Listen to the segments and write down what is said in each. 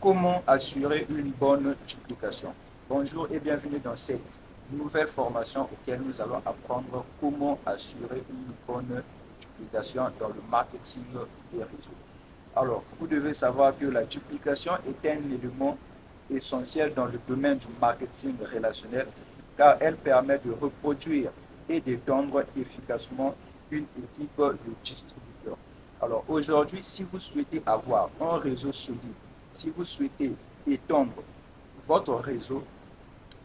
Comment assurer une bonne duplication? Bonjour et bienvenue dans cette nouvelle formation auquel nous allons apprendre comment assurer une bonne duplication dans le marketing des réseaux. Alors, vous devez savoir que la duplication est un élément essentiel dans le domaine du marketing relationnel car elle permet de reproduire et d'étendre efficacement une équipe de distributeurs. Alors aujourd'hui, si vous souhaitez avoir un réseau solide, si vous souhaitez étendre votre réseau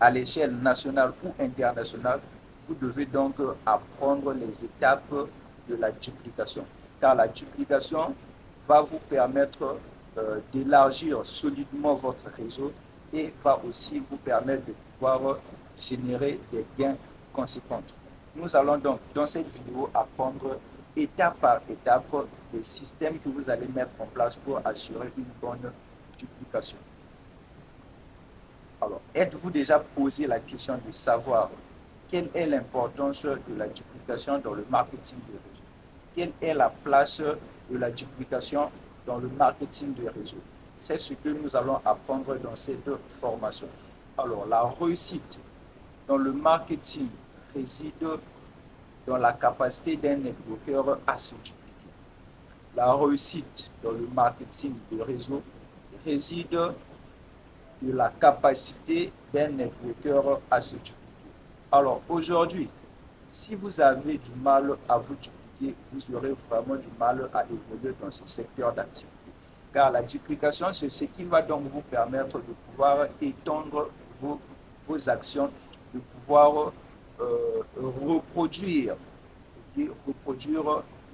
à l'échelle nationale ou internationale, vous devez donc apprendre les étapes de la duplication. Car la duplication va vous permettre d'élargir solidement votre réseau et va aussi vous permettre de pouvoir générer des gains conséquents. Nous allons donc dans cette vidéo apprendre étape par étape les systèmes que vous allez mettre en place pour assurer une bonne duplication. Alors, êtes-vous déjà posé la question de savoir quelle est l'importance de la duplication dans le marketing de réseau? Quelle est la place de la duplication dans le marketing de réseau? C'est ce que nous allons apprendre dans cette formation. Alors, la réussite dans le marketing réside dans la capacité d'un networker à se dupliquer. La réussite dans le marketing de réseau réside de la capacité d'un networker à se dupliquer. Alors aujourd'hui, si vous avez du mal à vous dupliquer, vous aurez vraiment du mal à évoluer dans ce secteur d'activité. Car la duplication, c'est ce qui va donc vous permettre de pouvoir étendre vos actions, de pouvoir reproduire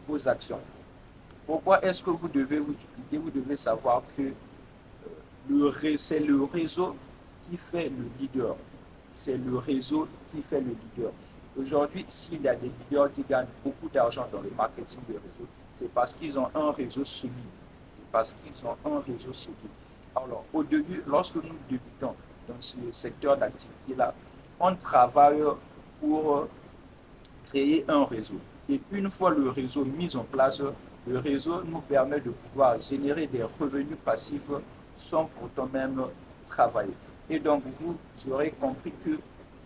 vos actions. Pourquoi est-ce que vous devez vous dupliquer? Vous devez savoir que c'est le réseau qui fait le leader. C'est le réseau qui fait le leader. Aujourd'hui, s'il y a des leaders qui gagnent beaucoup d'argent dans le marketing de réseau, c'est parce qu'ils ont un réseau solide. C'est parce qu'ils ont un réseau solide. Alors, au début, lorsque nous débutons dans ce secteur d'activité-là, on travaille pour créer un réseau. Et une fois le réseau mis en place, le réseau nous permet de pouvoir générer des revenus passifs sans pourtant même travailler. Et donc, vous aurez compris que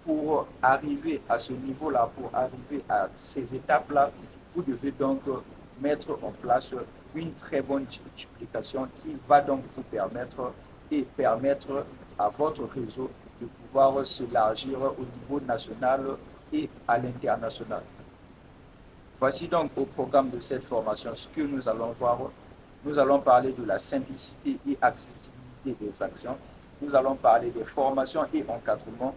pour arriver à ce niveau-là, pour arriver à ces étapes-là, vous devez donc mettre en place une très bonne duplication qui va donc vous permettre et permettre à votre réseau de pouvoir s'élargir au niveau national et à l'international. Voici donc au programme de cette formation ce que nous allons voir. Nous allons parler de la simplicité et accessibilité des actions. Nous allons parler des formations et encadrements,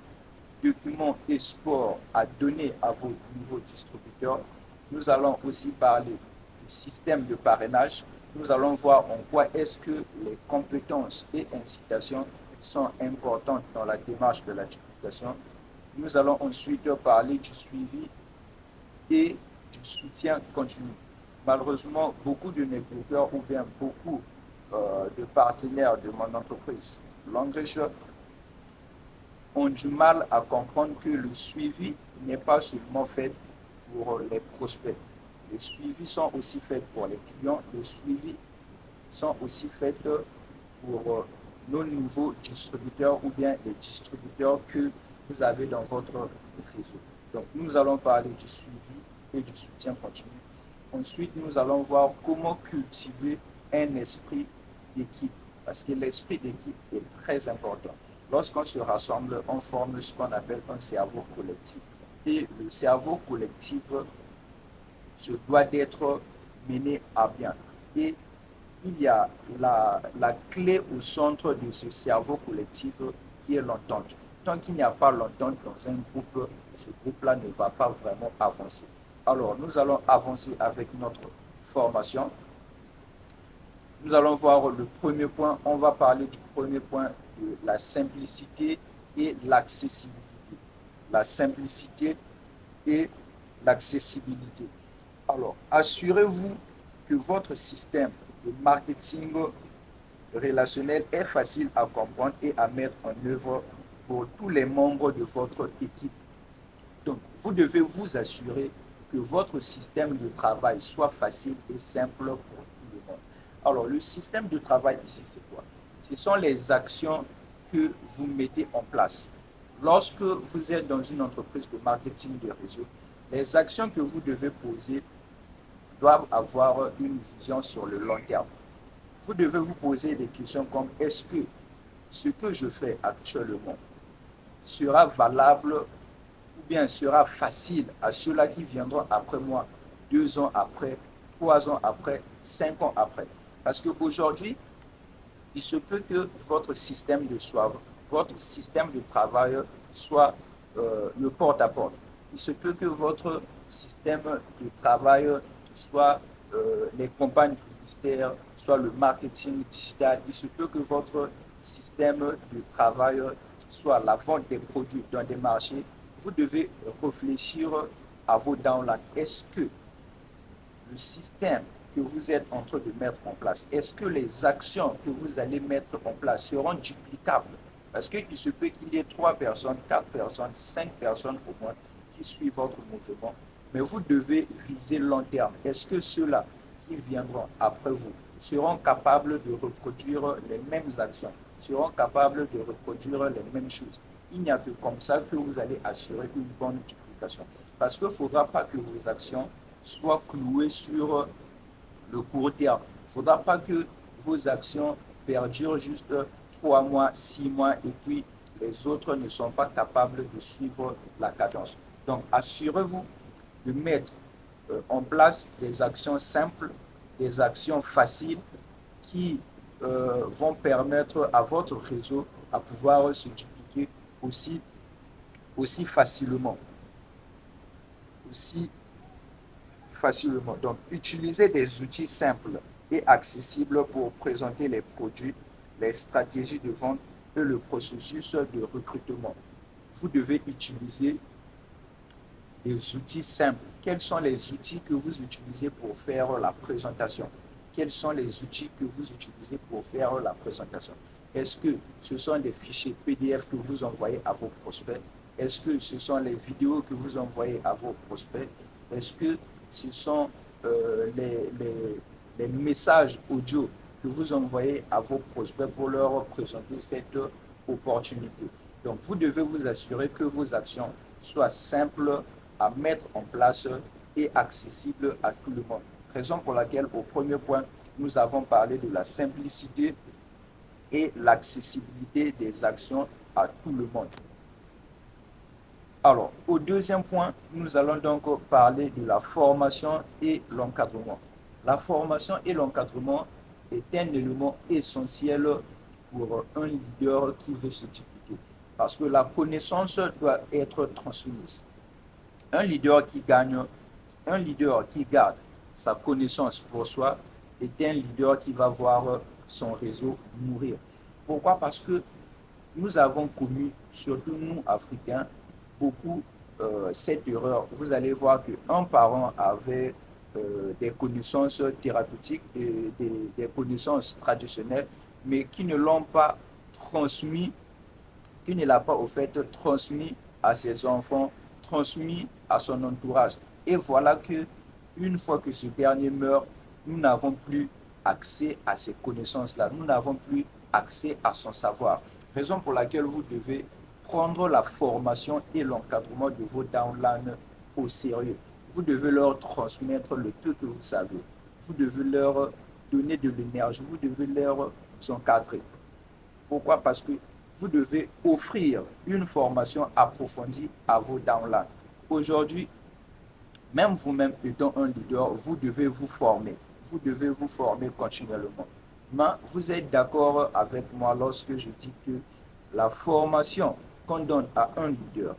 documents et supports à donner à vos nouveaux distributeurs. Nous allons aussi parler du système de parrainage. Nous allons voir en quoi est-ce que les compétences et incitations sont importantes dans la démarche de la duplication. Nous allons ensuite parler du suivi et du soutien continu. Malheureusement, beaucoup de networkers ou bien beaucoup de partenaires de mon entreprise, Language, ont du mal à comprendre que le suivi n'est pas seulement fait pour les prospects. Les suivis sont aussi faits pour les clients. Les suivis sont aussi faits pour nos nouveaux distributeurs ou bien les distributeurs que vous avez dans votre réseau. Donc, nous allons parler du suivi et du soutien continu. Ensuite, nous allons voir comment cultiver un esprit d'équipe, parce que l'esprit d'équipe est très important. Lorsqu'on se rassemble, on forme ce qu'on appelle un cerveau collectif. Et le cerveau collectif se doit d'être mené à bien. Et il y a la clé au centre de ce cerveau collectif qui est l'entente. Tant qu'il n'y a pas l'entente dans un groupe, ce groupe-là ne va pas vraiment avancer. Alors, nous allons avancer avec notre formation. Nous allons voir le premier point. On va parler du premier point de la simplicité et l'accessibilité. La simplicité et l'accessibilité. Alors, assurez-vous que votre système de marketing relationnel est facile à comprendre et à mettre en œuvre pour tous les membres de votre équipe. Donc, vous devez vous assurer que votre système de travail soit facile et simple pour tout le monde. Alors, le système de travail ici, c'est quoi? Ce sont les actions que vous mettez en place. Lorsque vous êtes dans une entreprise de marketing de réseau, les actions que vous devez poser doivent avoir une vision sur le long terme. Vous devez vous poser des questions comme est-ce que ce que je fais actuellement sera valable ou bien sera facile à ceux-là qui viendront après moi, 2 ans après, 3 ans après, 5 ans après. Parce qu'aujourd'hui, il se peut que votre système de soins, votre système de travail soit le porte-à-porte. Il se peut que votre système de travail soit les campagnes publicitaires, soit le marketing digital. Il se peut que votre système de travail soit la vente des produits dans des marchés. Vous devez réfléchir à vos downlines. Est-ce que le système que vous êtes en train de mettre en place, est-ce que les actions que vous allez mettre en place seront duplicables? Parce qu'il se peut qu'il y ait 3 personnes, 4 personnes, 5 personnes au moins qui suivent votre mouvement, mais vous devez viser long terme. Est-ce que ceux-là qui viendront après vous seront capables de reproduire les mêmes actions, seront capables de reproduire les mêmes choses? Il n'y a que comme ça que vous allez assurer une bonne duplication. Parce qu'il ne faudra pas que vos actions soient clouées sur le court terme. Il ne faudra pas que vos actions perdurent juste 3 mois, 6 mois et puis les autres ne sont pas capables de suivre la cadence. Donc, assurez-vous de mettre en place des actions simples, des actions faciles qui vont permettre à votre réseau à pouvoir se dupliquer aussi facilement. Donc, utilisez des outils simples et accessibles pour présenter les produits, les stratégies de vente et le processus de recrutement. Vous devez utiliser des outils simples. Quels sont les outils que vous utilisez pour faire la présentation? Quels sont les outils que vous utilisez pour faire la présentation? Est-ce que ce sont des fichiers PDF que vous envoyez à vos prospects? Est-ce que ce sont les vidéos que vous envoyez à vos prospects? Est-ce que ce sont les messages audio que vous envoyez à vos prospects pour leur présenter cette opportunité? Donc, vous devez vous assurer que vos actions soient simples à mettre en place et accessibles à tout le monde. Raison pour laquelle, au premier point, nous avons parlé de la simplicité et l'accessibilité des actions à tout le monde. Alors, au deuxième point, nous allons donc parler de la formation et l'encadrement. La formation et l'encadrement est un élément essentiel pour un leader qui veut se dupliquer. Parce que la connaissance doit être transmise. Un leader qui garde sa connaissance pour soi est un leader qui va voir son réseau mourir. Pourquoi? Parce que nous avons commis, surtout nous Africains, beaucoup cette erreur. Vous allez voir qu'un parent avait des connaissances thérapeutiques, des connaissances traditionnelles, mais qui ne l'ont pas transmis, qui ne l'a pas au fait transmis à ses enfants, transmis à son entourage. Et voilà que une fois que ce dernier meurt, nous n'avons plus accès à ces connaissances-là. Nous n'avons plus accès à son savoir. Raison pour laquelle vous devez prendre la formation et l'encadrement de vos downlines au sérieux. Vous devez leur transmettre le peu que vous savez. Vous devez leur donner de l'énergie. Vous devez leur encadrer. Pourquoi? Parce que vous devez offrir une formation approfondie à vos downlines. Aujourd'hui, même vous-même étant un leader, vous devez vous former. Vous devez vous former continuellement. Mais vous êtes d'accord avec moi lorsque je dis que la formation qu'on donne à un leader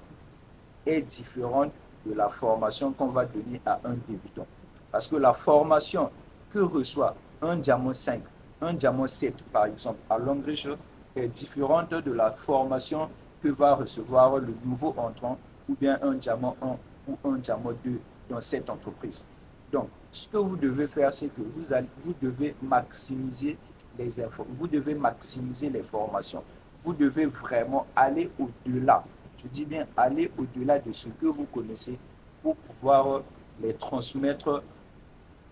est différente de la formation qu'on va donner à un débutant. Parce que la formation que reçoit un diamant 5, un diamant 7 par exemple à Longreach est différente de la formation que va recevoir le nouveau entrant ou bien un diamant 1 ou un diamant 2 dans cette entreprise. Donc, ce que vous devez faire, c'est que vous devez maximiser les infos, vous devez maximiser les formations. Vous devez vraiment aller au-delà. Je dis bien aller au-delà de ce que vous connaissez pour pouvoir les transmettre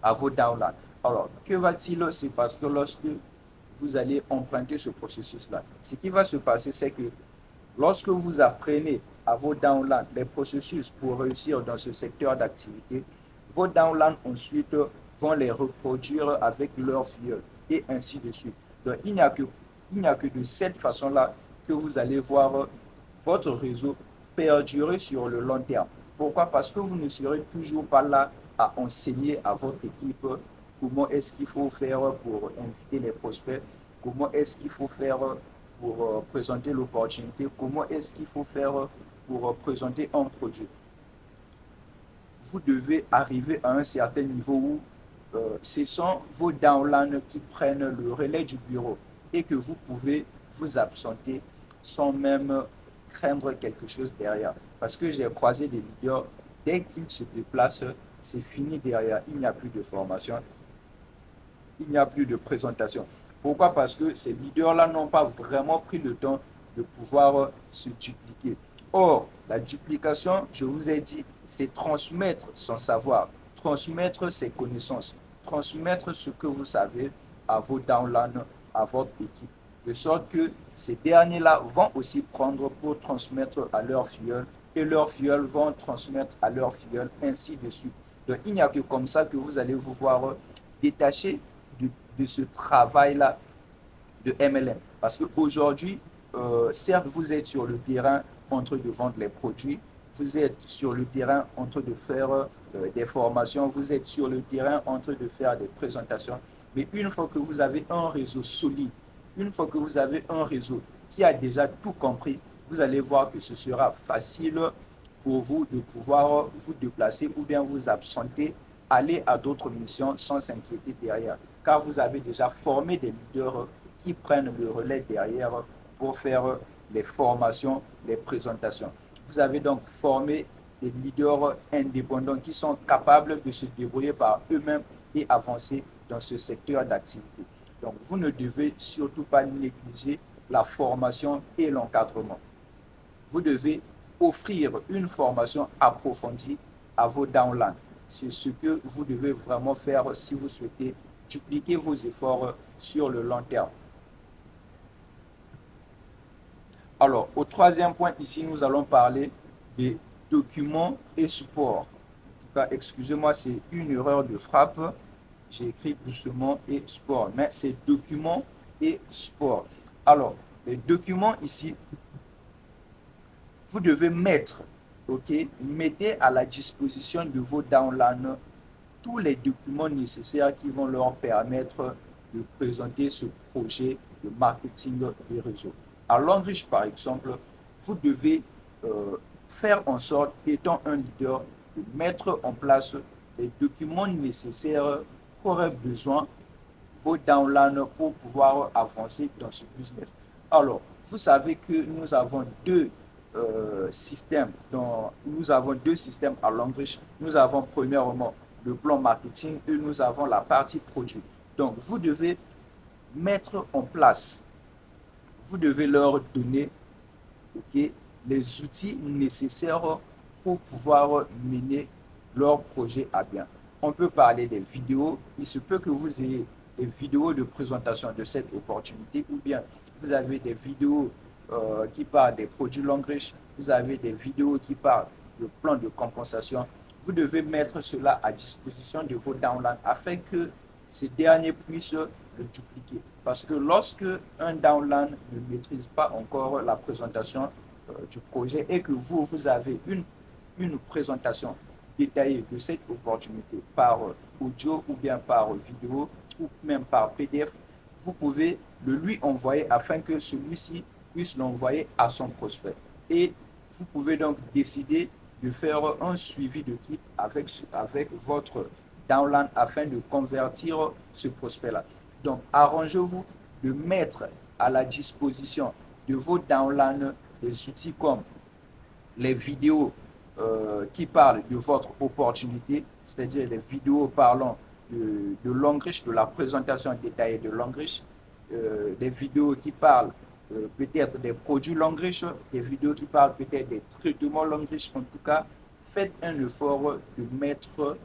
à vos downlines. Alors, que va-t-il? C'est parce que lorsque vous allez emprunter ce processus-là. Ce qui va se passer, c'est que lorsque vous apprenez à vos downlines les processus pour réussir dans ce secteur d'activité, vos downlines ensuite vont les reproduire avec leurs filleuls et ainsi de suite. Donc, il n'y a que de cette façon-là que vous allez voir votre réseau perdurer sur le long terme. Pourquoi? Parce que vous ne serez toujours pas là à enseigner à votre équipe comment est-ce qu'il faut faire pour inviter les prospects, comment est-ce qu'il faut faire pour présenter l'opportunité, comment est-ce qu'il faut faire pour présenter un produit. Vous devez arriver à un certain niveau où ce sont vos downlines qui prennent le relais du bureau et que vous pouvez vous absenter sans même craindre quelque chose derrière. Parce que j'ai croisé des leaders, dès qu'ils se déplacent, c'est fini derrière. Il n'y a plus de formation, il n'y a plus de présentation. Pourquoi? Parce que ces leaders-là n'ont pas vraiment pris le temps de pouvoir se dupliquer. Or, la duplication, je vous ai dit, c'est transmettre son savoir, transmettre ses connaissances, transmettre ce que vous savez à vos downlines, à votre équipe, de sorte que ces derniers-là vont aussi prendre pour transmettre à leurs filleuls et leurs filleuls vont transmettre à leurs filleuls, ainsi de suite. Donc, il n'y a que comme ça que vous allez vous voir détacher de ce travail-là de MLM. Parce qu'aujourd'hui, certes, vous êtes sur le terrain en train de vendre les produits, vous êtes sur le terrain en train de faire des formations, vous êtes sur le terrain en train de faire des présentations. Mais une fois que vous avez un réseau solide, une fois que vous avez un réseau qui a déjà tout compris, vous allez voir que ce sera facile pour vous de pouvoir vous déplacer ou bien vous absenter, aller à d'autres missions sans s'inquiéter derrière. Car vous avez déjà formé des leaders qui prennent le relais derrière pour faire les formations, les présentations. Vous avez donc formé des leaders indépendants qui sont capables de se débrouiller par eux-mêmes et avancer dans ce secteur d'activité. Donc, vous ne devez surtout pas négliger la formation et l'encadrement. Vous devez offrir une formation approfondie à vos downlines. C'est ce que vous devez vraiment faire si vous souhaitez dupliquer vos efforts sur le long terme. Alors, au troisième point, ici, nous allons parler des documents et supports. En tout cas, excusez-moi, c'est une erreur de frappe. J'ai écrit doucement et support, mais c'est documents et supports. Alors, les documents ici, vous devez mettre, mettez à la disposition de vos downlines tous les documents nécessaires qui vont leur permettre de présenter ce projet de marketing des réseaux. À Longrich, par exemple, vous devez faire en sorte, étant un leader, de mettre en place les documents nécessaires qu'auraient besoin vos downlines pour pouvoir avancer dans ce business. Alors, vous savez que nous avons deux systèmes. Nous avons deux systèmes à Longrich. Nous avons premièrement le plan marketing et nous avons la partie produit. Donc, vous devez mettre en place, vous devez leur donner les outils nécessaires pour pouvoir mener leur projet à bien. On peut parler des vidéos. Il se peut que vous ayez des vidéos de présentation de cette opportunité ou bien vous avez des vidéos qui parlent des produits Longrich, vous avez des vidéos qui parlent de plan de compensation. Vous devez mettre cela à disposition de vos downlines afin que ces derniers puissent le dupliquer. Parce que lorsque un downline ne maîtrise pas encore la présentation du projet et que vous avez une présentation détaillée de cette opportunité par audio ou bien par vidéo ou même par PDF, vous pouvez le lui envoyer afin que celui-ci puisse l'envoyer à son prospect. Et vous pouvez donc décider de faire un suivi d'équipe avec votre downline afin de convertir ce prospect-là. Donc, arrangez-vous de mettre à la disposition de vos downlines des outils comme les vidéos qui parlent de votre opportunité, c'est-à-dire les vidéos parlant de Longrich, de la présentation détaillée de Longrich, des vidéos qui parlent peut-être des produits Longrich, des vidéos qui parlent peut-être des traitements Longrich. En tout cas, faites un effort de mettre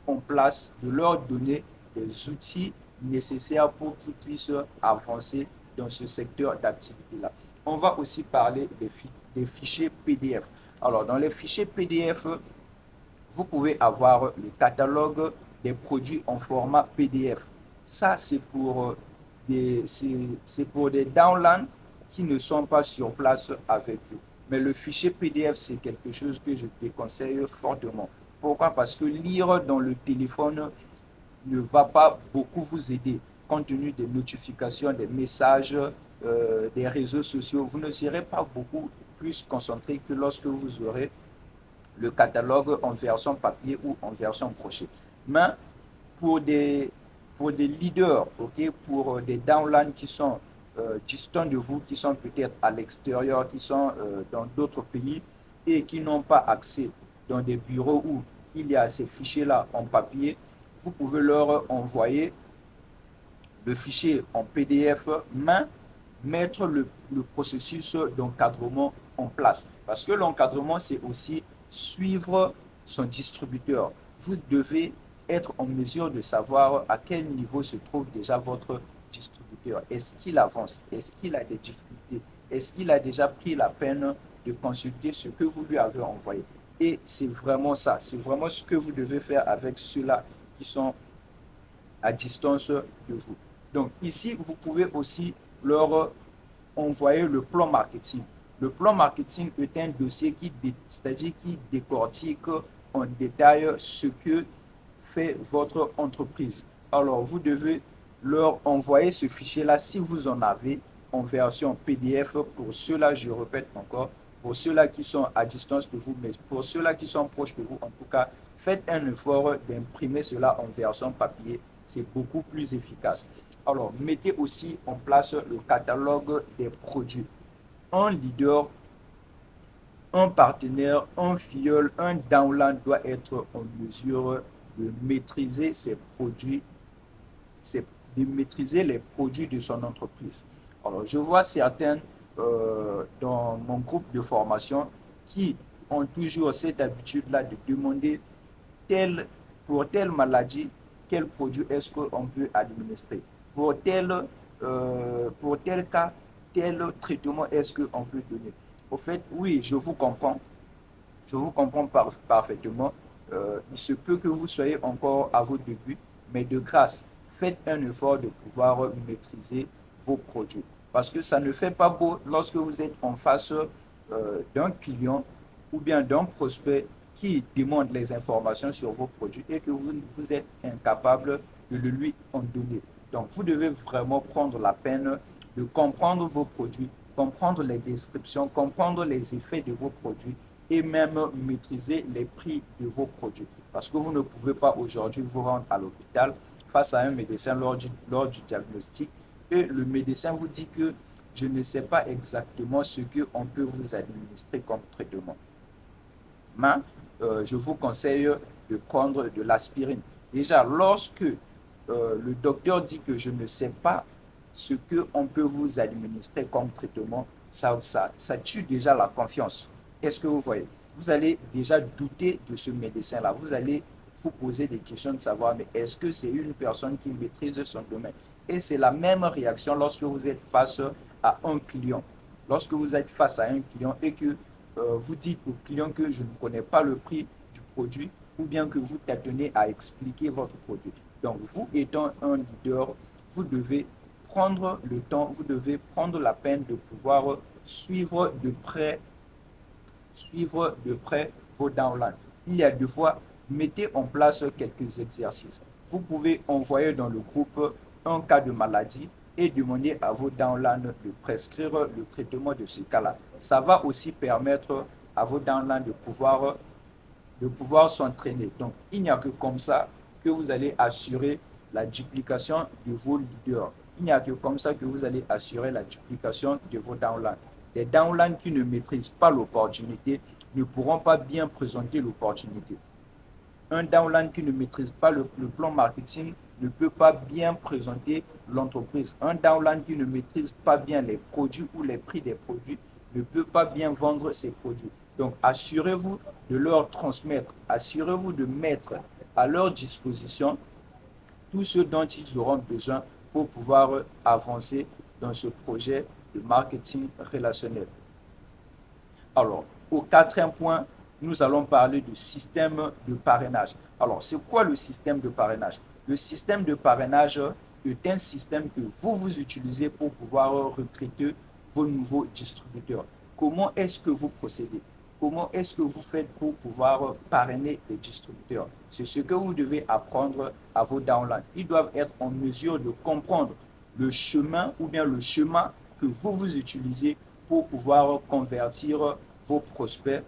en place, de leur donner des outils nécessaires pour qu'ils puissent avancer dans ce secteur d'activité-là. On va aussi parler des fichiers PDF. Alors, dans les fichiers PDF, vous pouvez avoir le catalogue des produits en format PDF. Ça, c'est pour des downloads qui ne sont pas sur place avec vous. Mais le fichier PDF, c'est quelque chose que je te conseille fortement. Pourquoi? Parce que lire dans le téléphone ne va pas beaucoup vous aider compte tenu des notifications, des messages, des réseaux sociaux. Vous ne serez pas beaucoup plus concentré que lorsque vous aurez le catalogue en version papier ou en version brochée. Mais pour des, pour des leaders, okay, pour des downlines qui sont distants de vous, qui sont peut-être à l'extérieur, qui sont dans d'autres pays et qui n'ont pas accès dans des bureaux où il y a ces fichiers-là en papier, vous pouvez leur envoyer le fichier en PDF, mais mettre le processus d'encadrement en place. Parce que l'encadrement, c'est aussi suivre son distributeur. Vous devez être en mesure de savoir à quel niveau se trouve déjà votre distributeur. Est-ce qu'il avance? Est-ce qu'il a des difficultés? Est-ce qu'il a déjà pris la peine de consulter ce que vous lui avez envoyé? Et c'est vraiment ça, c'est vraiment ce que vous devez faire avec ceux-là qui sont à distance de vous. Donc ici, vous pouvez aussi leur envoyer le plan marketing. Le plan marketing est un dossier c'est-à-dire qui décortique en détail ce que fait votre entreprise. Alors, vous devez leur envoyer ce fichier-là si vous en avez en version PDF. Pour ceux-là, je répète encore, pour ceux-là qui sont à distance de vous, mais pour ceux-là qui sont proches de vous, en tout cas, faites un effort d'imprimer cela en version papier. C'est beaucoup plus efficace. Alors, mettez aussi en place le catalogue des produits. Un leader, un partenaire, un filleul, un downline doit être en mesure de maîtriser ses produits, de maîtriser les produits de son entreprise. Alors, je vois certains dans mon groupe de formation qui ont toujours cette habitude-là de demander pour telle maladie, quel produit est-ce qu'on peut administrer? Pour tel cas, tel traitement est-ce qu'on peut donner? Au fait, oui, je vous comprends. Je vous comprends parfaitement. Il se peut que vous soyez encore à vos débuts, mais de grâce, faites un effort de pouvoir maîtriser vos produits. Parce que ça ne fait pas beau lorsque vous êtes en face d'un client ou bien d'un prospect qui demande les informations sur vos produits et que vous êtes incapable de le lui en donner. Donc, vous devez vraiment prendre la peine de comprendre vos produits, comprendre les descriptions, comprendre les effets de vos produits et même maîtriser les prix de vos produits. Parce que vous ne pouvez pas aujourd'hui vous rendre à l'hôpital face à un médecin lors du diagnostic et le médecin vous dit que je ne sais pas exactement ce qu'on peut vous administrer comme traitement. Mais je vous conseille de prendre de l'aspirine. Déjà, lorsque le docteur dit que je ne sais pas ce qu'on peut vous administrer comme traitement, ça tue déjà la confiance. Est-ce que vous voyez? Vous allez déjà douter de ce médecin-là. Vous allez vous poser des questions de savoir, mais est-ce que c'est une personne qui maîtrise son domaine? Et c'est la même réaction lorsque vous êtes face à un client. Lorsque vous êtes face à un client et que vous dites au client que je ne connais pas le prix du produit ou bien que vous tâtonnez à expliquer votre produit. Donc, vous étant un leader, vous devez prendre le temps, vous devez prendre la peine de pouvoir suivre de près vos downlines. Il y a deux fois, mettez en place quelques exercices. Vous pouvez envoyer dans le groupe un cas de maladie et demander à vos downlines de prescrire le traitement de ce cas-là. Ça va aussi permettre à vos downlines de pouvoir s'entraîner. Donc, il n'y a que comme ça que vous allez assurer la duplication de vos leaders. Il n'y a que comme ça que vous allez assurer la duplication de vos downlines. Les downlines qui ne maîtrisent pas l'opportunité ne pourront pas bien présenter l'opportunité. Un downline qui ne maîtrise pas le plan marketing ne peut pas bien présenter l'entreprise. Un downline qui ne maîtrise pas bien les produits ou les prix des produits ne peut pas bien vendre ses produits. Donc, assurez-vous de leur transmettre, assurez-vous de mettre à leur disposition tout ce dont ils auront besoin pour pouvoir avancer dans ce projet de marketing relationnel. Alors, au quatrième point, nous allons parler du système de parrainage. Alors, c'est quoi le système de parrainage? Le système de parrainage est un système que vous utilisez pour pouvoir recruter vos nouveaux distributeurs. Comment est-ce que vous procédez? Comment est-ce que vous faites pour pouvoir parrainer les distributeurs? C'est ce que vous devez apprendre à vos downlines. Ils doivent être en mesure de comprendre le chemin ou bien le schéma que vous utilisez pour pouvoir convertir vos prospects,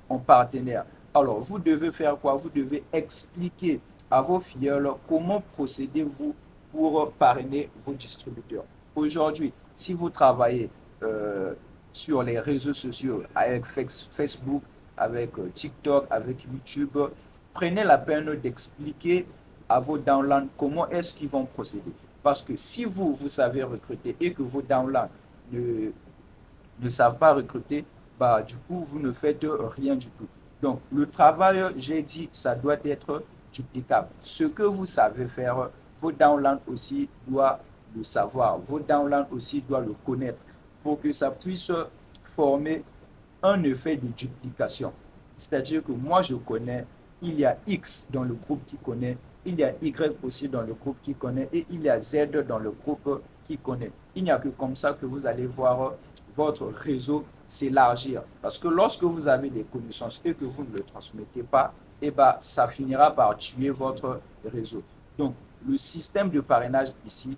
en partenaires. Alors, vous devez faire quoi? Vous devez expliquer à vos filleuls comment procédez-vous pour parrainer vos distributeurs. Aujourd'hui, si vous travaillez sur les réseaux sociaux, avec Facebook, avec TikTok, avec YouTube, prenez la peine d'expliquer à vos downlines comment est-ce qu'ils vont procéder. Parce que si vous savez recruter et que vos downlines ne savent pas recruter, bah, du coup, vous ne faites rien du tout. Donc, le travail, j'ai dit, ça doit être duplicable. Ce que vous savez faire, vos downlines aussi doivent le savoir. Vos downlines aussi doivent le connaître pour que ça puisse former un effet de duplication. C'est-à-dire que moi, je connais, il y a X dans le groupe qui connaît, il y a Y aussi dans le groupe qui connaît et il y a Z dans le groupe qui connaît. Il n'y a que comme ça que vous allez voir votre réseau s'élargir. Parce que lorsque vous avez des connaissances et que vous ne le transmettez pas, eh ben, ça finira par tuer votre réseau. Donc, le système de parrainage ici,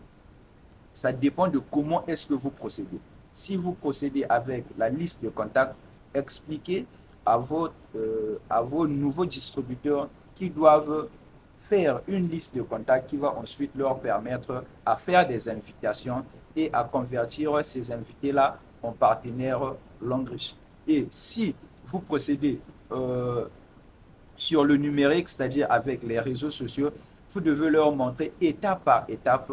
ça dépend de comment est-ce que vous procédez. Si vous procédez avec la liste de contacts, expliquez à vos nouveaux distributeurs qui doivent faire une liste de contacts qui va ensuite leur permettre à faire des invitations et à convertir ces invités-là en partenaires Longreach. Et si vous procédez sur le numérique, c'est-à-dire avec les réseaux sociaux, vous devez leur montrer étape par étape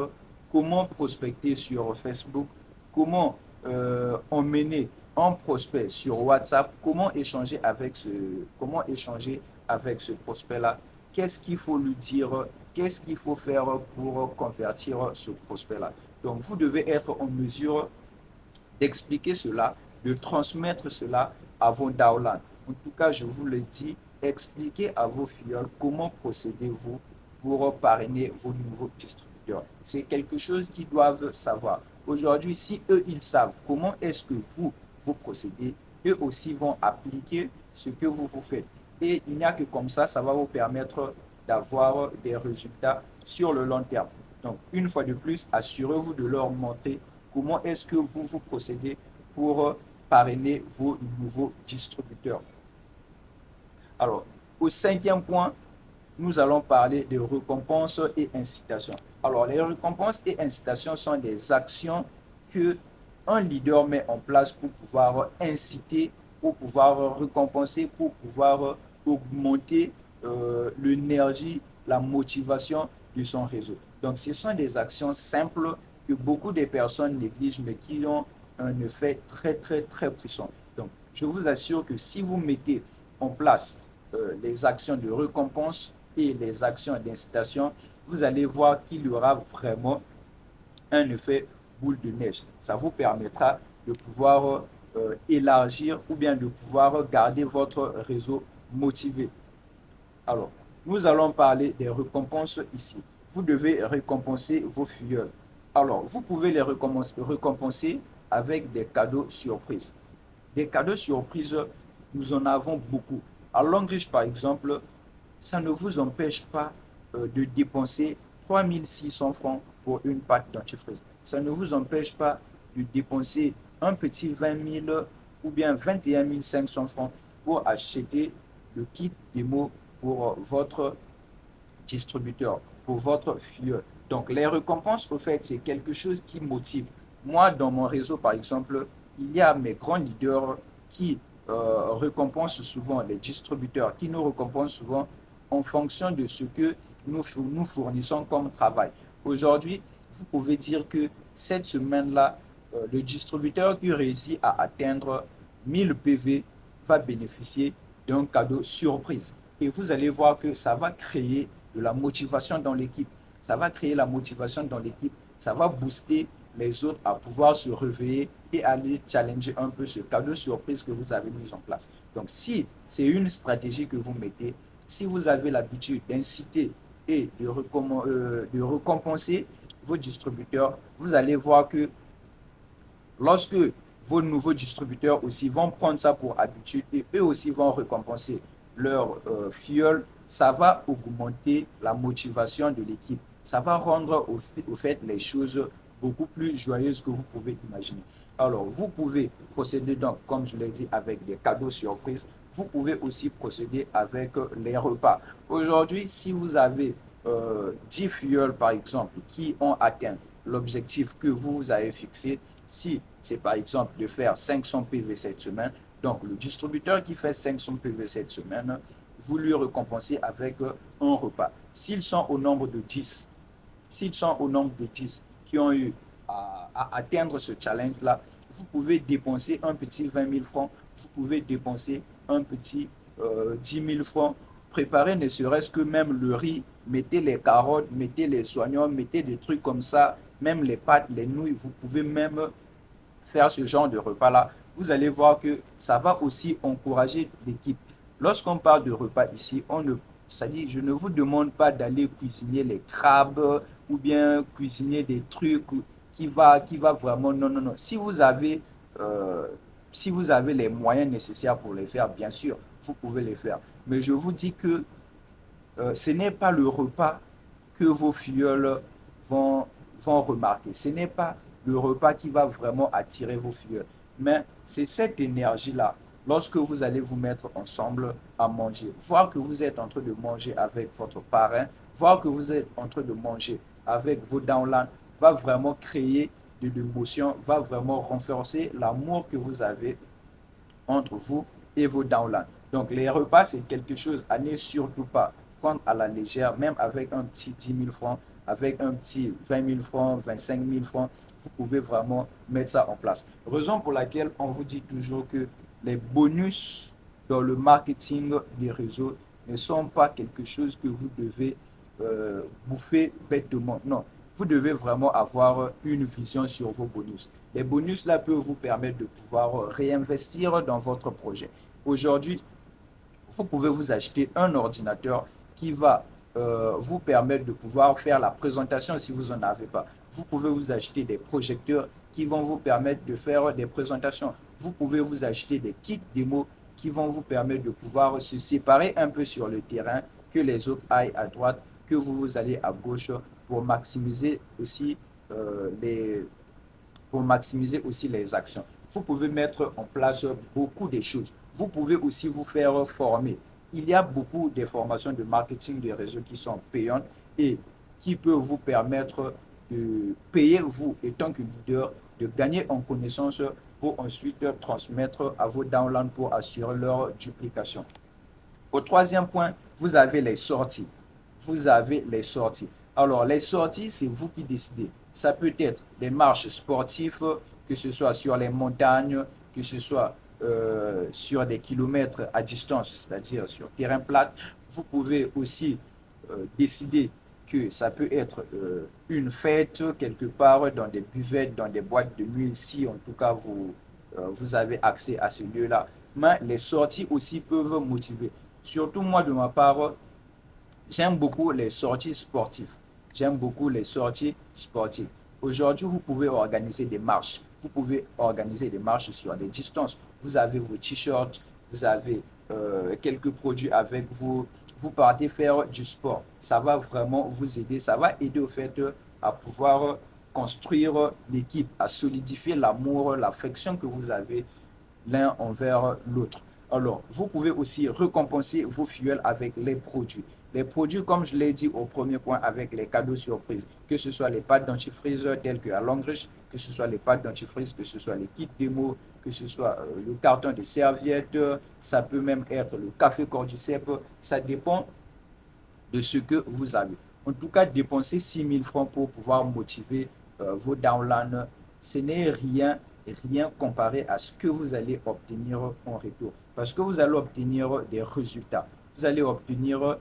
comment prospecter sur Facebook, comment emmener un prospect sur WhatsApp, comment échanger avec ce prospect-là, qu'est-ce qu'il faut lui dire, qu'est-ce qu'il faut faire pour convertir ce prospect-là. Donc, vous devez être en mesure d'expliquer cela, de transmettre cela à vos downlines. En tout cas, je vous le dis, expliquez à vos filleuls comment procédez-vous pour parrainer vos nouveaux distributeurs. C'est quelque chose qu'ils doivent savoir. Aujourd'hui, si eux, ils savent comment est-ce que vous procédez, eux aussi vont appliquer ce que vous faites. Et il n'y a que comme ça va vous permettre d'avoir des résultats sur le long terme. Donc, une fois de plus, assurez-vous de leur montrer comment est-ce que vous procédez pour parrainer vos nouveaux distributeurs. Alors, au cinquième point, nous allons parler de récompenses et incitations. Alors, les récompenses et incitations sont des actions que un leader met en place pour pouvoir inciter, pour pouvoir récompenser, pour pouvoir augmenter l'énergie, la motivation de son réseau. Donc, ce sont des actions simples que beaucoup de personnes négligent, mais qui ont un effet très, très, très puissant. Donc, je vous assure que si vous mettez en place les actions de récompense et les actions d'incitation, vous allez voir qu'il y aura vraiment un effet boule de neige. Ça vous permettra de pouvoir élargir ou bien de pouvoir garder votre réseau motivé. Alors, nous allons parler des récompenses ici. Vous devez récompenser vos filleuls. Alors, vous pouvez les récompenser avec des cadeaux surprises. Des cadeaux surprises, nous en avons beaucoup. À Longreach, par exemple, ça ne vous empêche pas de dépenser 3600 francs pour une pâte dentifrice. Ça ne vous empêche pas de dépenser un petit 20 000 ou bien 21 500 francs pour acheter le kit démo pour votre distributeur, pour votre filleul. Donc, les récompenses, au fait, c'est quelque chose qui motive. Moi, dans mon réseau, par exemple, il y a mes grands leaders qui récompensent souvent les distributeurs, qui nous récompensent souvent en fonction de ce que nous fournissons comme travail. Aujourd'hui, vous pouvez dire que cette semaine-là, le distributeur qui réussit à atteindre 1000 PV va bénéficier d'un cadeau surprise. et vous allez voir que ça va créer de la motivation dans l'équipe. Ça va créer la motivation dans l'équipe. Ça va booster les autres à pouvoir se réveiller et aller challenger un peu ce cadeau surprise que vous avez mis en place. Donc, si c'est une stratégie que vous mettez, si vous avez l'habitude d'inciter et de récompenser vos distributeurs, vous allez voir que lorsque vos nouveaux distributeurs aussi vont prendre ça pour habitude et eux aussi vont récompenser leur filleul, ça va augmenter la motivation de l'équipe. Ça va rendre au fait les choses beaucoup plus joyeuses que vous pouvez imaginer. Alors, vous pouvez procéder donc, comme je l'ai dit, avec des cadeaux surprises. Vous pouvez aussi procéder avec les repas. Aujourd'hui, si vous avez 10 filleuls, par exemple, qui ont atteint l'objectif que vous avez fixé, si c'est par exemple de faire 500 PV cette semaine, donc le distributeur qui fait 500 PV cette semaine, vous lui récompensez avec un repas. S'ils sont au nombre de 10, s'ils sont au nombre de 10 qui ont eu à atteindre ce challenge-là, vous pouvez dépenser un petit 20 000 francs, vous pouvez dépenser un petit 10 000 francs, préparer ne serait-ce que même le riz, mettez les carottes, mettez les oignons, mettez des trucs comme ça, même les pâtes, les nouilles, vous pouvez même faire ce genre de repas-là. Vous allez voir que ça va aussi encourager l'équipe. Lorsqu'on parle de repas ici, ça dit, je ne vous demande pas d'aller cuisiner les crabes ou bien cuisiner des trucs qui va vraiment, non, non, non. Euh, si vous avez les moyens nécessaires pour les faire, bien sûr, vous pouvez les faire. Mais je vous dis que ce n'est pas le repas que vos filleuls vont, vont remarquer. Ce n'est pas le repas qui va vraiment attirer vos filleuls. Mais c'est cette énergie-là, lorsque vous allez vous mettre ensemble à manger, voir que vous êtes en train de manger avec votre parrain, voir que vous êtes en train de manger avec vos downlines, va vraiment créer de l'émotion, va vraiment renforcer l'amour que vous avez entre vous et vos downlines. Donc les repas, c'est quelque chose à ne surtout pas prendre à la légère, même avec un petit 10 000 francs, avec un petit 20 000 francs, 25 000 francs, vous pouvez vraiment mettre ça en place. Raison pour laquelle on vous dit toujours que les bonus dans le marketing des réseaux ne sont pas quelque chose que vous devez bouffer bêtement. Non, vous devez vraiment avoir une vision sur vos bonus. Les bonus là peuvent vous permettre de pouvoir réinvestir dans votre projet. Aujourd'hui, vous pouvez vous acheter un ordinateur qui va vous permettre de pouvoir faire la présentation si vous n'en avez pas. Vous pouvez vous acheter des projecteurs qui vont vous permettre de faire des présentations. Vous pouvez vous acheter des kits démo qui vont vous permettre de pouvoir se séparer un peu sur le terrain, que les autres aillent à droite, que vous allez à gauche pour maximiser aussi les actions. Vous pouvez mettre en place beaucoup de choses. Vous pouvez aussi vous faire former. Il y a beaucoup de formations de marketing de réseaux qui sont payantes et qui peuvent vous permettre de payer, vous, étant que leader, de gagner en connaissance pour ensuite transmettre à vos downlines pour assurer leur duplication. Au troisième point, vous avez les sorties. Vous avez les sorties. Alors, les sorties, c'est vous qui décidez. Ça peut être des marches sportives, que ce soit sur les montagnes, que ce soit sur des kilomètres à distance, c'est-à-dire sur terrain plat. Vous pouvez aussi décider que ça peut être une fête quelque part dans des buvettes, dans des boîtes de nuit, si en tout cas vous avez accès à ce lieu-là. Mais les sorties aussi peuvent motiver. Surtout moi, de ma part, j'aime beaucoup les sorties sportives. J'aime beaucoup les sorties sportives. Aujourd'hui, vous pouvez organiser des marches. Vous pouvez organiser des marches sur des distances. Vous avez vos t-shirts, vous avez quelques produits avec vous. Vous partez faire du sport. Ça va vraiment vous aider. Ça va aider au fait à pouvoir construire l'équipe, à solidifier l'amour, l'affection que vous avez l'un envers l'autre. Alors, vous pouvez aussi récompenser vos filleuls avec les produits. Les produits, comme je l'ai dit au premier point, avec les cadeaux surprises, que ce soit les pâtes dentifrice telles que à Longreach, que ce soit les pâtes dentifrice, que ce soit les kits démo, que ce soit le carton de serviettes, ça peut même être le café Cordyceps, ça dépend de ce que vous avez. En tout cas, dépenser 6 000 francs pour pouvoir motiver vos downlines, ce n'est rien comparé à ce que vous allez obtenir en retour. Parce que vous allez obtenir des résultats. vous allez obtenir,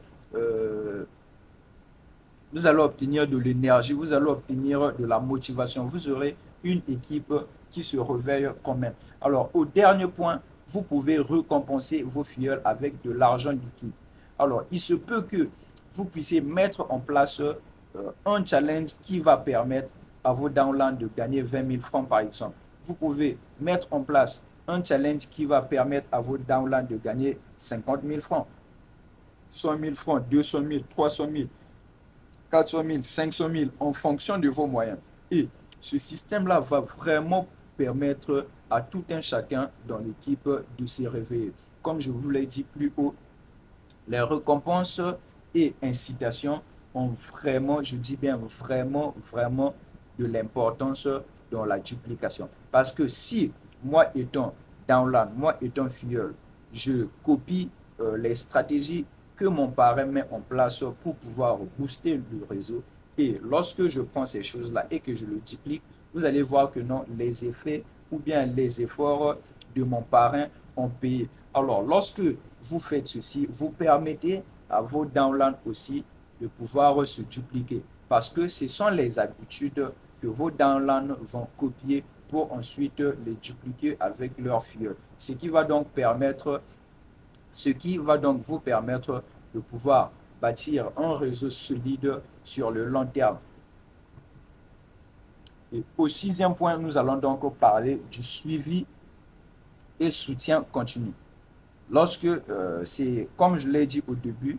vous allez obtenir de l'énergie, vous allez obtenir de la motivation. Vous aurez une équipe qui se réveille quand même. Alors, au dernier point, vous pouvez récompenser vos filleuls avec de l'argent liquide. Alors, il se peut que vous puissiez mettre en place un challenge qui va permettre à vos downlines de gagner 20 000 francs par exemple. Vous pouvez mettre en place un challenge qui va permettre à vos downlines de gagner 50 000 francs, 100 000 francs, 200 000, 300 000, 400 000, 500 000 en fonction de vos moyens. Et ce système-là va vraiment permettre à tout un chacun dans l'équipe de se réveiller. Comme je vous l'ai dit plus haut, les récompenses et incitations ont vraiment, je dis bien vraiment de l'importance dans la duplication. Parce que si moi étant downline, moi étant filleul, je copie les stratégies que mon parrain met en place pour pouvoir booster le réseau, et lorsque je prends ces choses-là et que je le duplique, vous allez voir que non, les effets ou bien les efforts de mon parrain ont payé. Alors, lorsque vous faites ceci, vous permettez à vos downlines aussi de pouvoir se dupliquer, parce que ce sont les habitudes que vos downlines vont copier pour ensuite les dupliquer avec leurs filleuls. Ce qui va donc vous permettre de pouvoir bâtir un réseau solide sur le long terme. Et au sixième point, nous allons donc parler du suivi et soutien continu. Lorsque, c'est comme je l'ai dit au début,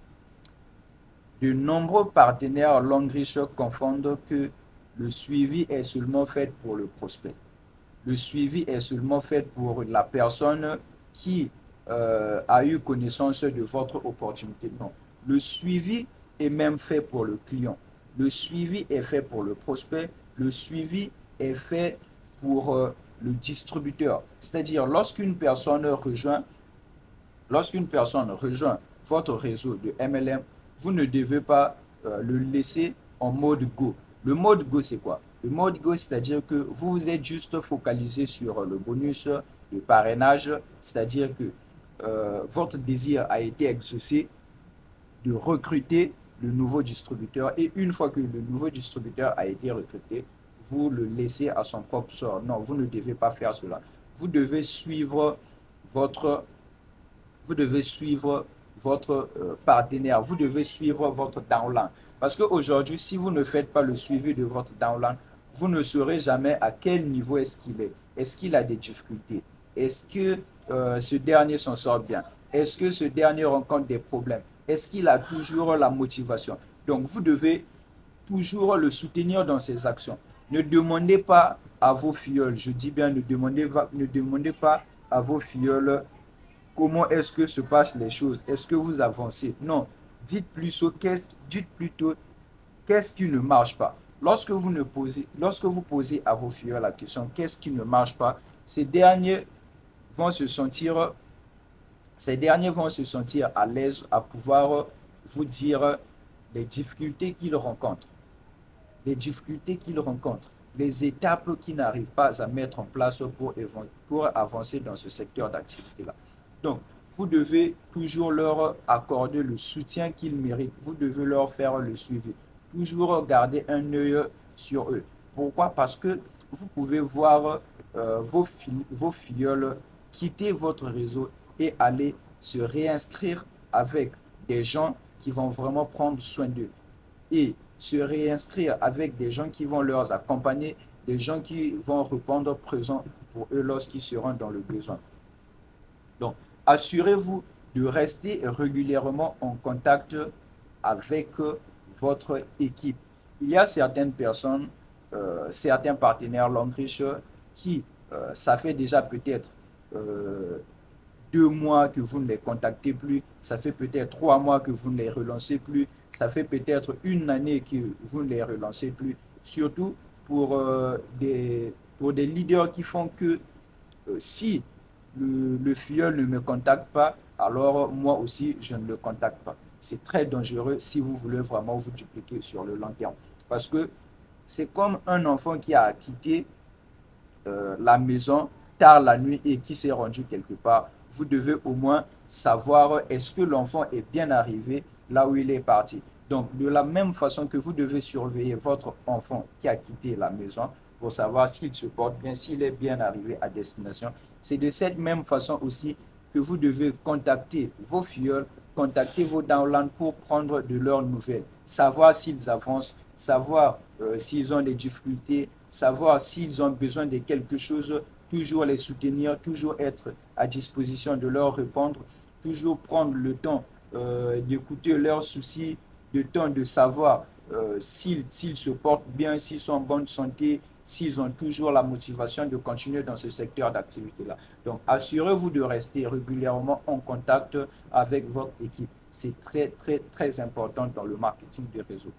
de nombreux partenaires Longreach confondent que le suivi est seulement fait pour le prospect. Le suivi est seulement fait pour la personne qui a eu connaissance de votre opportunité. Non. Le suivi est même fait pour le client. Le suivi est fait pour le prospect. Le suivi est fait pour le distributeur. C'est-à-dire, lorsqu'une personne rejoint votre réseau de MLM, vous ne devez pas le laisser en mode go. Le mode go, c'est quoi? Le mode go, c'est-à-dire que vous vous êtes juste focalisé sur le bonus de parrainage, c'est-à-dire que votre désir a été exaucé de recruter le nouveau distributeur, et une fois que le nouveau distributeur a été recruté, vous le laissez à son propre sort. Non, vous ne devez pas faire cela. Vous devez suivre votre partenaire, vous devez suivre votre downline. Parce qu'aujourd'hui, si vous ne faites pas le suivi de votre downline, vous ne saurez jamais à quel niveau est-ce qu'il est. Est-ce qu'il a des difficultés? Est-ce que ce dernier s'en sort bien? Est-ce que ce dernier rencontre des problèmes? Est-ce qu'il a toujours la motivation? Donc, vous devez toujours le soutenir dans ses actions. Ne demandez pas à vos filleuls, je dis bien ne demandez pas à vos filleuls comment est-ce que se passent les choses, est-ce que vous avancez. Non, dites plutôt qu'est-ce qui ne marche pas. Lorsque vous posez à vos filleuls la question qu'est-ce qui ne marche pas, ces derniers vont se sentir à l'aise à pouvoir vous dire les difficultés qu'ils rencontrent, les étapes qu'ils n'arrivent pas à mettre en place pour avancer dans ce secteur d'activité-là. Donc, vous devez toujours leur accorder le soutien qu'ils méritent. Vous devez leur faire le suivi. Toujours garder un œil sur eux. Pourquoi? Parce que vous pouvez voir vos filleuls quitter votre réseau et aller se réinscrire avec des gens qui vont vraiment prendre soin d'eux. Et se réinscrire avec des gens qui vont leur accompagner, des gens qui vont répondre présent pour eux lorsqu'ils seront dans le besoin. Donc, assurez-vous de rester régulièrement en contact avec votre équipe. Il y a certaines personnes, certains partenaires Longreach qui, ça fait déjà peut-être 2 mois que vous ne les contactez plus, ça fait peut-être 3 mois que vous ne les relancez plus, ça fait peut-être une année que vous ne les relancez plus, surtout pour des leaders qui font que si le filleul ne me contacte pas, alors moi aussi je ne le contacte pas. C'est très dangereux si vous voulez vraiment vous dupliquer sur le long terme. Parce que c'est comme un enfant qui a quitté la maison tard la nuit et qui s'est rendu quelque part. Vous devez au moins savoir est-ce que l'enfant est bien arrivé là où il est parti. Donc, de la même façon que vous devez surveiller votre enfant qui a quitté la maison pour savoir s'il se porte bien, s'il est bien arrivé à destination, c'est de cette même façon aussi que vous devez contacter vos filleuls, contacter vos downlines pour prendre de leurs nouvelles, savoir s'ils avancent, savoir s'ils ont des difficultés, savoir s'ils ont besoin de quelque chose, toujours les soutenir, toujours être à disposition de leur répondre, toujours prendre le temps d'écouter leurs soucis, le temps de savoir s'ils se portent bien, s'ils sont en bonne santé, s'ils ont toujours la motivation de continuer dans ce secteur d'activité-là. Donc, assurez-vous de rester régulièrement en contact avec votre équipe. C'est très, très, très important dans le marketing de réseau.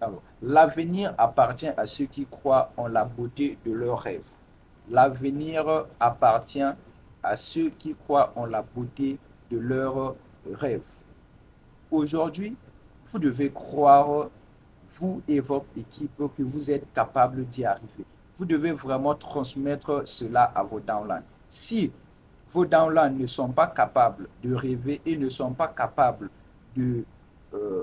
Alors, l'avenir appartient à ceux qui croient en la beauté de leurs rêves. L'avenir appartient à ceux qui croient en la beauté de leurs rêves. Aujourd'hui, vous devez croire, vous et votre équipe, que vous êtes capable d'y arriver. Vous devez vraiment transmettre cela à vos downlines. Si vos downlines ne sont pas capables de rêver et ne sont pas capables de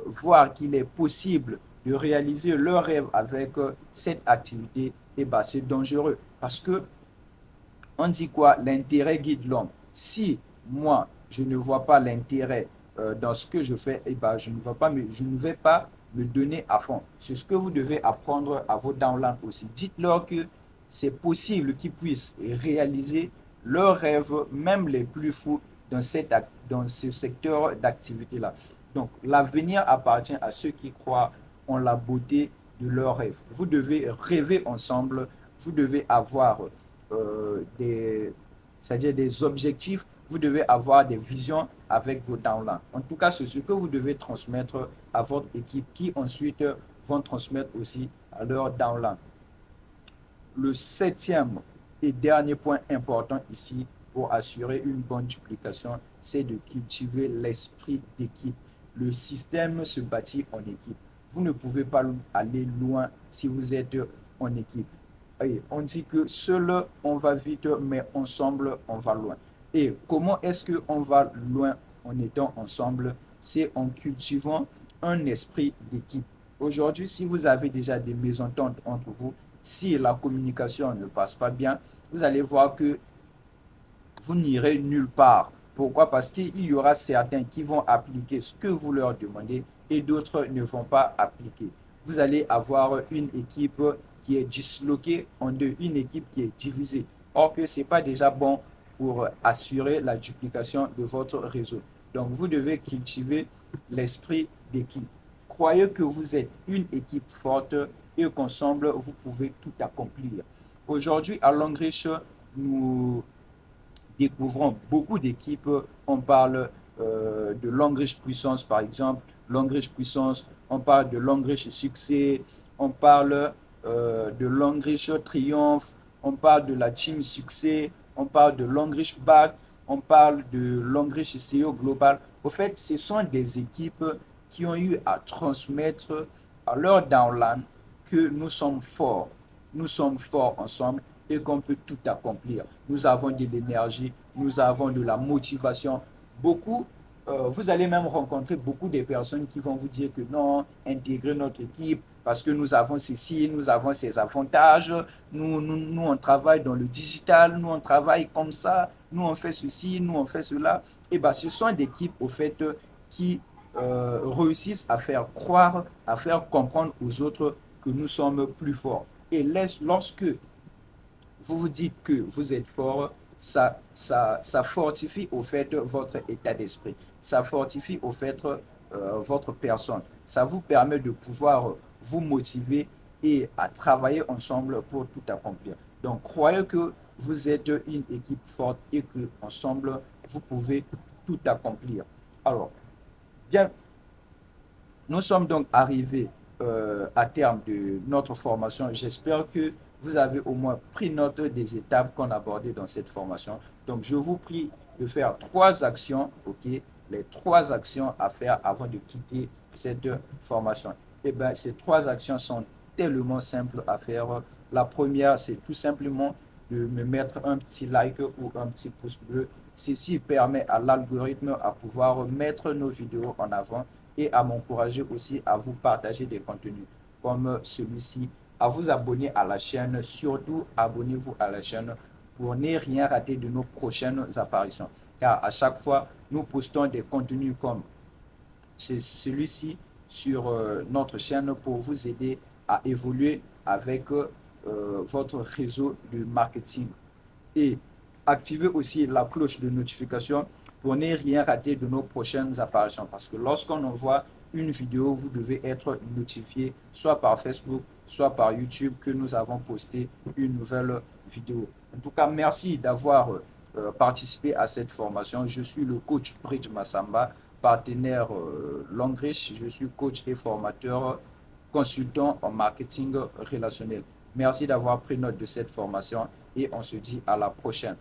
voir qu'il est possible de réaliser leur rêve avec cette activité, eh ben, c'est dangereux. Parce que on dit quoi? L'intérêt guide l'homme. Si moi, je ne vois pas l'intérêt dans ce que je fais, eh ben, je ne vais pas me donner à fond. C'est ce que vous devez apprendre à vos downlines aussi. Dites-leur que c'est possible qu'ils puissent réaliser leurs rêves, même les plus fous, dans ce secteur d'activité-là. Donc, l'avenir appartient à ceux qui croient en la beauté de leurs rêves. Vous devez rêver ensemble, vous devez avoir c'est-à-dire des objectifs, vous devez avoir des visions avec vos downlines. En tout cas, c'est ce que vous devez transmettre à votre équipe qui ensuite vont transmettre aussi à leurs downlines. Le septième et dernier point important ici pour assurer une bonne duplication, c'est de cultiver l'esprit d'équipe. Le système se bâtit en équipe. Vous ne pouvez pas aller loin si vous êtes en équipe. Et on dit que seul on va vite, mais ensemble on va loin. Et comment est-ce qu'on va loin en étant ensemble? C'est en cultivant un esprit d'équipe. Aujourd'hui, si vous avez déjà des mésententes entre vous, si la communication ne passe pas bien, vous allez voir que vous n'irez nulle part. Pourquoi? Parce qu'il y aura certains qui vont appliquer ce que vous leur demandez et d'autres ne vont pas appliquer. Vous allez avoir une équipe qui est disloquée en deux, une équipe qui est divisée. Or que ce n'est pas déjà bon pour assurer la duplication de votre réseau. Donc, vous devez cultiver l'esprit d'équipe. Croyez que vous êtes une équipe forte et qu'ensemble, vous pouvez tout accomplir. Aujourd'hui, à Longreach, nous découvrons beaucoup d'équipes. On parle de Longreach Puissance, par exemple. Longreach Puissance, on parle de Longreach Succès, on parle de Longreach Triomphe, on parle de la Team Succès, on parle de Longreach Back, on parle de Longreach CEO Global. Au fait, ce sont des équipes qui ont eu à transmettre à leur downline que nous sommes forts ensemble et qu'on peut tout accomplir. Nous avons de l'énergie, nous avons de la motivation. Vous allez même rencontrer beaucoup de personnes qui vont vous dire que non, intégrer notre équipe parce que nous avons ceci, nous avons ces avantages, nous on travaille dans le digital, nous on travaille comme ça, nous on fait ceci, nous on fait cela. Et bien, ce sont des équipes au fait qui réussissent à faire croire, à faire comprendre aux autres que nous sommes plus forts. Et lorsque vous vous dites que vous êtes fort, ça fortifie au fait votre état d'esprit. Ça fortifie au fait votre personne. Ça vous permet de pouvoir vous motiver et à travailler ensemble pour tout accomplir. Donc, croyez que vous êtes une équipe forte et que ensemble vous pouvez tout accomplir. Alors, bien, nous sommes donc arrivés à terme de notre formation. J'espère que vous avez au moins pris note des étapes qu'on a abordées dans cette formation. Donc, je vous prie de faire 3 actions, ok? Les 3 actions à faire avant de quitter cette formation. Eh bien, ces 3 actions sont tellement simples à faire. La première, c'est tout simplement de me mettre un petit like ou un petit pouce bleu Ceci permet à l'algorithme à pouvoir mettre nos vidéos en avant et à m'encourager aussi à vous partager des contenus comme celui-ci, à vous abonner à la chaîne. Surtout, abonnez-vous à la chaîne pour ne rien rater de nos prochaines apparitions. Car à chaque fois, nous postons des contenus comme celui-ci sur notre chaîne pour vous aider à évoluer avec votre réseau de marketing. Et activez aussi la cloche de notification pour ne rien rater de nos prochaines apparitions. Parce que lorsqu'on envoie une vidéo, vous devez être notifié soit par Facebook, soit par YouTube que nous avons posté une nouvelle vidéo. En tout cas, merci d'avoir participé à cette formation. Je suis le coach Bridge Massamba, partenaire Longrich. Je suis coach et formateur consultant en marketing relationnel. Merci d'avoir pris note de cette formation et on se dit à la prochaine.